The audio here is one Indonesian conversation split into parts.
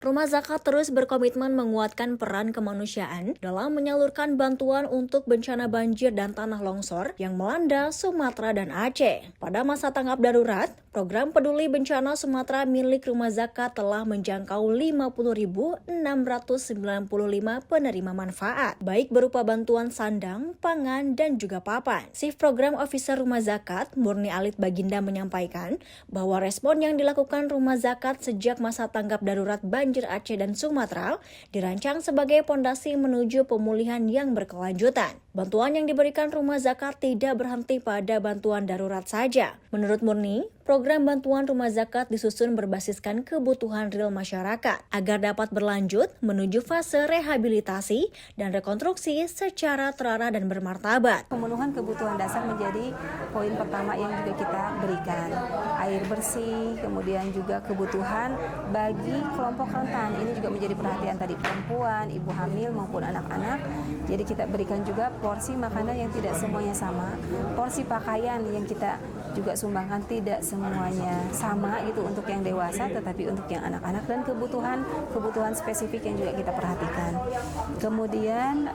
Rumah Zakat terus berkomitmen menguatkan peran kemanusiaan dalam menyalurkan bantuan untuk bencana banjir dan tanah longsor yang melanda Sumatera dan Aceh. Pada masa tanggap darurat, program peduli bencana Sumatera milik Rumah Zakat telah menjangkau 50.695 penerima manfaat, baik berupa bantuan sandang, pangan, dan juga papan. Chief Program Officer Rumah Zakat, Murni Alit Baginda menyampaikan bahwa respon yang dilakukan Rumah Zakat sejak masa tanggap darurat banjir Aceh dan Sumatera dirancang sebagai pondasi menuju pemulihan yang berkelanjutan. Bantuan yang diberikan Rumah Zakat tidak berhenti pada bantuan darurat saja. Menurut Murni, program bantuan Rumah Zakat disusun berbasiskan kebutuhan real masyarakat agar dapat berlanjut menuju fase rehabilitasi dan rekonstruksi secara terarah dan bermartabat. Pemenuhan kebutuhan dasar menjadi poin pertama yang juga kita berikan. Air bersih, kemudian juga kebutuhan bagi kelompok rentan. Ini juga menjadi perhatian tadi perempuan, ibu hamil maupun anak-anak. Jadi kita berikan juga porsi makanan yang tidak semuanya sama. Porsi pakaian yang kita juga sumbangkan tidak semuanya sama gitu untuk yang dewasa, tetapi untuk yang anak-anak dan kebutuhan spesifik yang juga kita perhatikan. Kemudian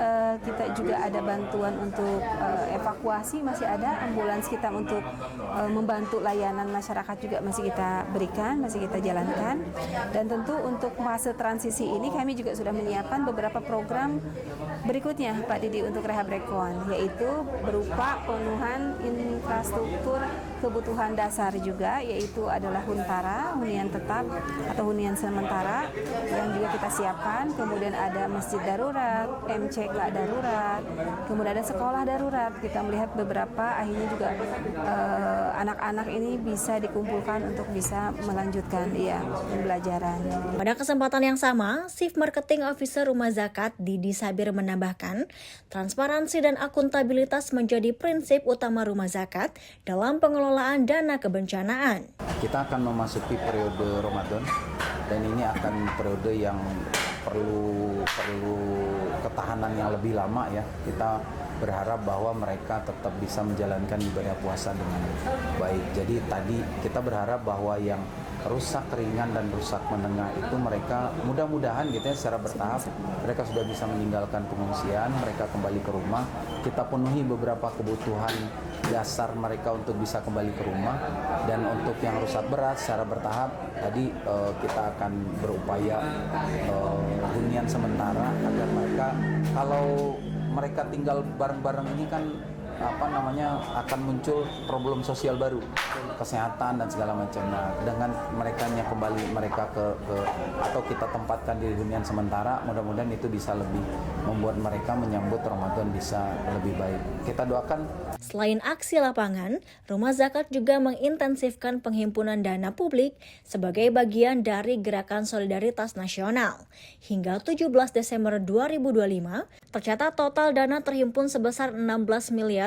kita juga ada bantuan untuk evakuasi, masih ada ambulans kita untuk membantu layanan masyarakat juga masih kita berikan, masih kita jalankan. Dan tentu untuk fase transisi ini kami juga sudah menyiapkan beberapa program berikutnya Pak Didi untuk Rehab Rekon, yaitu berupa pemenuhan infrastruktur kebutuhan dasar juga, yaitu adalah huntara, hunian tetap atau hunian sementara yang juga kita siapkan. Kemudian ada masjid darurat, MCK darurat, kemudian ada sekolah darurat. Kita melihat beberapa akhirnya juga anak-anak ini bisa dikumpulkan untuk bisa melanjutkan pembelajaran. Pada kesempatan yang sama, Chief Marketing Officer Rumah Zakat Didi Sabir menambahkan, transparansi dan akuntabilitas menjadi prinsip utama Rumah Zakat dalam pengelolaan dana kebencanaan. Kita akan memasuki periode Ramadan dan ini akan periode yang perlu ketahanan yang lebih lama ya. Kita berharap bahwa mereka tetap bisa menjalankan ibadah puasa dengan baik. Jadi tadi kita berharap bahwa yang rusak ringan dan rusak menengah itu mereka mudah-mudahan gitu ya secara bertahap mereka sudah bisa meninggalkan pengungsian, mereka kembali ke rumah. Kita penuhi beberapa kebutuhan dasar mereka untuk bisa kembali ke rumah, dan untuk yang rusak berat secara bertahap tadi kita akan berupaya hunian sementara agar mereka, kalau mereka tinggal bareng-bareng ini kan akan muncul problem sosial baru, kesehatan dan segala macam. Nah, dengan kembali mereka atau kita tempatkan di hunian sementara, mudah-mudahan itu bisa lebih membuat mereka menyambut Ramadan bisa lebih baik. Kita doakan. Selain aksi lapangan, Rumah Zakat juga mengintensifkan penghimpunan dana publik sebagai bagian dari Gerakan Solidaritas Nasional. Hingga 17 Desember 2025, tercatat total dana terhimpun sebesar Rp16.209.710.236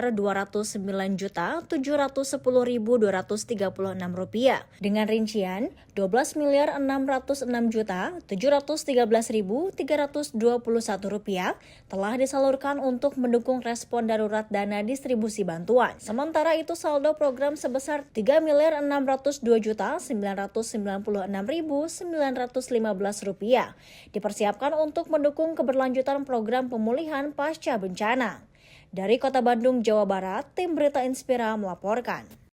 dengan rincian Rp12.606.713.321 telah disalurkan untuk mendukung respon darurat dana distribusi bantuan. Sementara itu saldo program sebesar Rp3.602.996.915 dipersiapkan untuk mendukung keberlanjutan program pemulihan pasca bencana. Dari Kota Bandung, Jawa Barat, Tim Berita Inspira melaporkan.